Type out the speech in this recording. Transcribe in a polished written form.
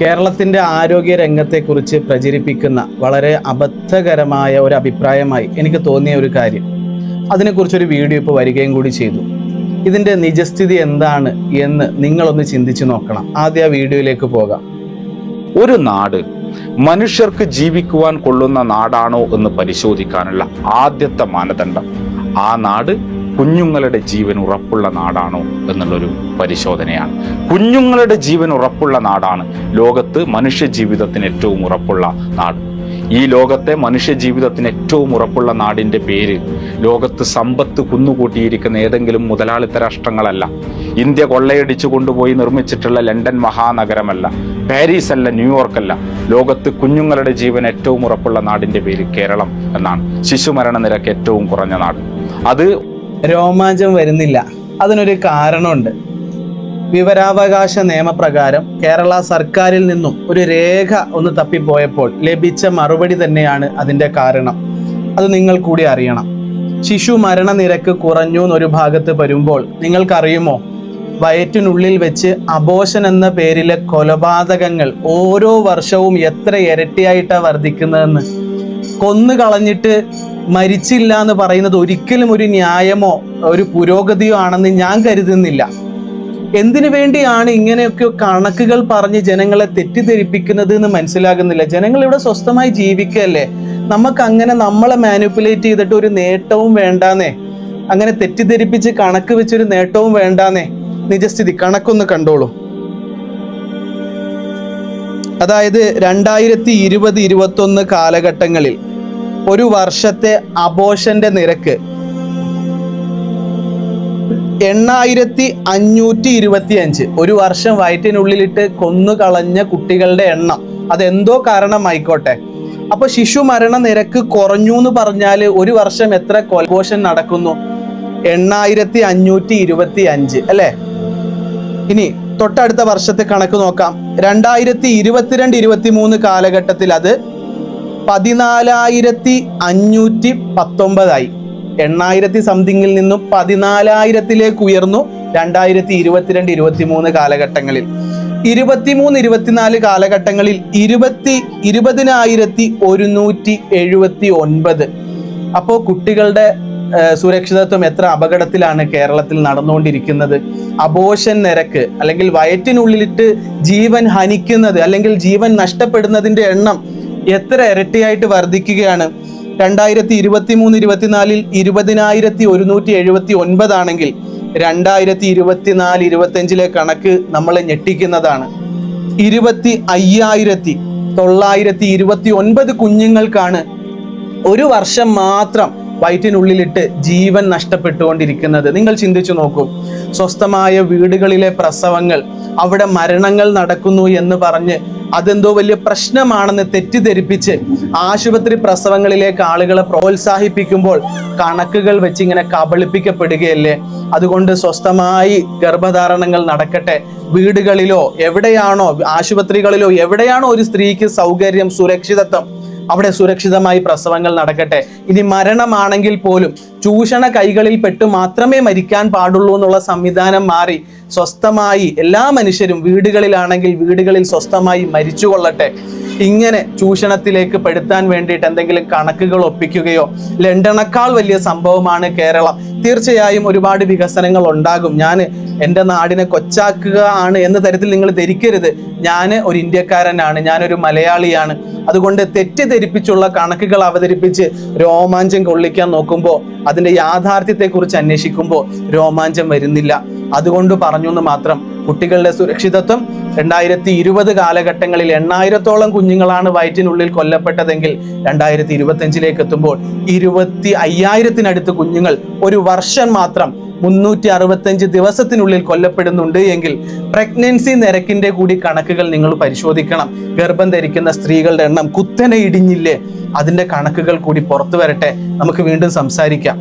കേരളത്തിൻ്റെ ആരോഗ്യ രംഗത്തെക്കുറിച്ച് പ്രചരിപ്പിക്കുന്ന വളരെ അബദ്ധകരമായ ഒരു അഭിപ്രായമായി എനിക്ക് തോന്നിയ ഒരു കാര്യം, അതിനെക്കുറിച്ചൊരു വീഡിയോ ഇപ്പോൾ വരികയും കൂടി ചെയ്തു. ഇതിൻ്റെ നിജസ്ഥിതി എന്താണ് എന്ന് നിങ്ങളൊന്ന് ചിന്തിച്ചു നോക്കണം. ആദ്യം ആ വീഡിയോയിലേക്ക് പോകാം. ഒരു നാട് മനുഷ്യർക്ക് ജീവിക്കുവാൻ കൊള്ളുന്ന നാടാണോ എന്ന് പരിശോധിക്കാനുള്ള ആദ്യത്തെ മാനദണ്ഡം ആ നാട് കുഞ്ഞുങ്ങളുടെ ജീവൻ ഉറപ്പുള്ള നാടാണോ എന്നുള്ളൊരു പരിശോധനയാണ്. കുഞ്ഞുങ്ങളുടെ ജീവൻ ഉറപ്പുള്ള നാടാണ് ലോകത്ത് മനുഷ്യ ജീവിതത്തിന് ഏറ്റവും ഉറപ്പുള്ള നാട്. ഈ ലോകത്തെ മനുഷ്യ ജീവിതത്തിന് ഏറ്റവും ഉറപ്പുള്ള നാടിൻ്റെ പേര് ലോകത്ത് സമ്പത്ത് കുന്നുകൂട്ടിയിരിക്കുന്ന ഏതെങ്കിലും മുതലാളിത്ത രാഷ്ട്രങ്ങളല്ല, ഇന്ത്യ കൊള്ളയടിച്ചു കൊണ്ടുപോയി നിർമ്മിച്ചിട്ടുള്ള ലണ്ടൻ മഹാനഗരമല്ല, പാരീസ് അല്ല, ന്യൂയോർക്ക് അല്ല. ലോകത്ത് കുഞ്ഞുങ്ങളുടെ ജീവൻ ഏറ്റവും ഉറപ്പുള്ള നാടിൻ്റെ പേര് കേരളം എന്നാണ്. ശിശുമരണ നിരക്ക് ഏറ്റവും കുറഞ്ഞ നാട്. അത് രോമാഞ്ചം വരുന്നില്ല. അതിനൊരു കാരണമുണ്ട്. വിവരാവകാശ നിയമപ്രകാരം കേരള സർക്കാരിൽ നിന്നും ഒരു രേഖ ഒന്ന് തപ്പിപ്പോയപ്പോൾ ലഭിച്ച മറുപടി തന്നെയാണ് അതിൻ്റെ കാരണം. അത് നിങ്ങൾ കൂടി അറിയണം. ശിശു മരണനിരക്ക് കുറഞ്ഞു എന്നൊരു ഭാഗത്ത് വരുമ്പോൾ നിങ്ങൾക്കറിയുമോ, വയറ്റിനുള്ളിൽ വെച്ച് അബോർഷൻ എന്ന പേരിലെ കൊലപാതകങ്ങൾ ഓരോ വർഷവും എത്ര ഇരട്ടിയായിട്ടാണ് വർദ്ധിക്കുന്നതെന്ന്. കൊന്നു കളഞ്ഞിട്ട് മരിച്ചില്ല എന്ന് പറയുന്നത് ഒരിക്കലും ഒരു ന്യായമോ ഒരു പുരോഗതിയോ ആണെന്ന് ഞാൻ കരുതുന്നില്ല. എന്തിനു വേണ്ടിയാണ് ഇങ്ങനെയൊക്കെ കണക്കുകൾ പറഞ്ഞ് ജനങ്ങളെ തെറ്റിദ്ധരിപ്പിക്കുന്നത് എന്ന് മനസ്സിലാകുന്നില്ല. ജനങ്ങൾ ഇവിടെ സ്വസ്ഥമായി ജീവിക്കല്ലേ. നമുക്ക് അങ്ങനെ നമ്മളെ മാനിപ്പുലേറ്റ് ചെയ്തിട്ട് ഒരു നേട്ടവും വേണ്ടാന്നേ, അങ്ങനെ തെറ്റിദ്ധരിപ്പിച്ച് കണക്ക് വെച്ചൊരു നേട്ടവും വേണ്ടാന്നേ. നിജസ്ഥിതി കണക്കൊന്ന് കണ്ടോളൂ. അതായത് 2020-21 കാലഘട്ടങ്ങളിൽ ഒരു വർഷത്തെ അബോർഷന്റെ നിരക്ക് 8525. ഒരു വർഷം വയറ്റിനുള്ളിലിട്ട് കൊന്നുകളഞ്ഞ കുട്ടികളുടെ എണ്ണം, അതെന്തോ കാരണമായിക്കോട്ടെ. അപ്പൊ ശിശു മരണ നിരക്ക് കുറഞ്ഞു എന്ന് പറഞ്ഞാൽ ഒരു വർഷം എത്ര അബോർഷൻ നടക്കുന്നു? 8525 അല്ലേ? ഇനി തൊട്ടടുത്ത വർഷത്തെ കണക്ക് നോക്കാം. 2022-23 കാലഘട്ടത്തിൽ അത് 14,519 8,000 സംതിങ്ങിൽ നിന്നും 14,000 ഉയർന്നു. 2022-23 കാലഘട്ടങ്ങളിൽ 23-24 കാലഘട്ടങ്ങളിൽ 20,179. അപ്പോൾ കുട്ടികളുടെ സുരക്ഷിതത്വം എത്ര അപകടത്തിലാണ് കേരളത്തിൽ നടന്നുകൊണ്ടിരിക്കുന്നത്. അബോർഷൻ നിരക്ക് അല്ലെങ്കിൽ വയറ്റിനുള്ളിലിട്ട് ജീവൻ ഹനിക്കുന്നത് അല്ലെങ്കിൽ ജീവൻ നഷ്ടപ്പെടുന്നതിൻ്റെ എണ്ണം എത്ര ഇരട്ടിയായിട്ട് വർദ്ധിക്കുകയാണ്. 2023-24 20,179 ആണെങ്കിൽ 2024-25 കണക്ക് നമ്മളെ ഞെട്ടിക്കുന്നതാണ്. 25,929 കുഞ്ഞുങ്ങൾക്കാണ് ഒരു വർഷം മാത്രം വയറ്റിനുള്ളിലിട്ട് ജീവൻ നഷ്ടപ്പെട്ടുകൊണ്ടിരിക്കുന്നത്. നിങ്ങൾ ചിന്തിച്ചു നോക്കൂ. സ്വസ്ഥമായ വീടുകളിലെ പ്രസവങ്ങൾ, അവിടെ മരണങ്ങൾ നടക്കുന്നു എന്ന് പറഞ്ഞ് അതെന്തോ വലിയ പ്രശ്നമാണെന്ന് തെറ്റിദ്ധരിപ്പിച്ച് ആശുപത്രി പ്രസവങ്ങളിലേക്ക് ആളുകളെ പ്രോത്സാഹിപ്പിക്കുമ്പോൾ കണക്കുകൾ വെച്ച് ഇങ്ങനെ കബളിപ്പിക്കപ്പെടുകയല്ലേ. അതുകൊണ്ട് സ്വസ്ഥമായി ഗർഭധാരണങ്ങൾ നടക്കട്ടെ. വീടുകളിലോ എവിടെയാണോ, ആശുപത്രികളിലോ എവിടെയാണോ ഒരു സ്ത്രീക്ക് സൗകര്യം, സുരക്ഷിതത്വം, അവിടെ സുരക്ഷിതമായി പ്രസവങ്ങൾ നടക്കട്ടെ. ഇനി മരണമാണെങ്കിൽ പോലും ചൂഷണ കൈകളിൽ പെട്ട് മാത്രമേ മരിക്കാൻ പാടുള്ളൂ എന്നുള്ള സംവിധാനം മാറി സ്വസ്ഥമായി എല്ലാ മനുഷ്യരും വീടുകളിലാണെങ്കിൽ വീടുകളിൽ സ്വസ്ഥമായി മരിച്ചുകൊള്ളട്ടെ. ഇങ്ങനെ ചൂഷണത്തിലേക്ക് പെടുത്താൻ വേണ്ടിയിട്ട് എന്തെങ്കിലും കണക്കുകൾ ഒപ്പിക്കുകയോ, ലണ്ടനേക്കാൾ വലിയ സംഭവമാണ് കേരളം. തീർച്ചയായും ഒരുപാട് വികസനങ്ങൾ ഉണ്ടാകും. ഞാൻ എൻ്റെ നാടിനെ കൊച്ചാക്കുക ആണ് എന്ന തരത്തിൽ നിങ്ങൾ ധരിക്കരുത്. ഞാൻ ഒരു ഇന്ത്യക്കാരനാണ്, ഞാനൊരു മലയാളിയാണ്. അതുകൊണ്ട് തെറ്റിദ്ധരിപ്പിച്ചുള്ള കണക്കുകൾ അവതരിപ്പിച്ച് രോമാഞ്ചം കൊള്ളിക്കാൻ നോക്കുമ്പോൾ അതിൻ്റെ യാഥാർത്ഥ്യത്തെക്കുറിച്ച് അന്വേഷിക്കുമ്പോൾ രോമാഞ്ചം വരുന്നില്ല. അതുകൊണ്ട് പറഞ്ഞു എന്ന് മാത്രം. കുട്ടികളുടെ സുരക്ഷിതത്വം 2020 കാലഘട്ടങ്ങളിൽ 8,000-ഓളം കുഞ്ഞുങ്ങളാണ് വയറ്റിനുള്ളിൽ കൊല്ലപ്പെട്ടതെങ്കിൽ 2025 എത്തുമ്പോൾ 25,000-നടുത്ത് കുഞ്ഞുങ്ങൾ ഒരു വർഷം മാത്രം 365 ദിവസത്തിനുള്ളിൽ കൊല്ലപ്പെടുന്നുണ്ട് എങ്കിൽ പ്രഗ്നൻസി നിരക്കിന്റെ കൂടി കണക്കുകൾ നിങ്ങൾ പരിശോധിക്കണം. ഗർഭം ധരിക്കുന്ന സ്ത്രീകളുടെ എണ്ണം കുത്തനെ ഇടിഞ്ഞില്ലേ? അതിന്റെ കണക്കുകൾ കൂടി പുറത്തു വരട്ടെ. നമുക്ക് വീണ്ടും സംസാരിക്കാം.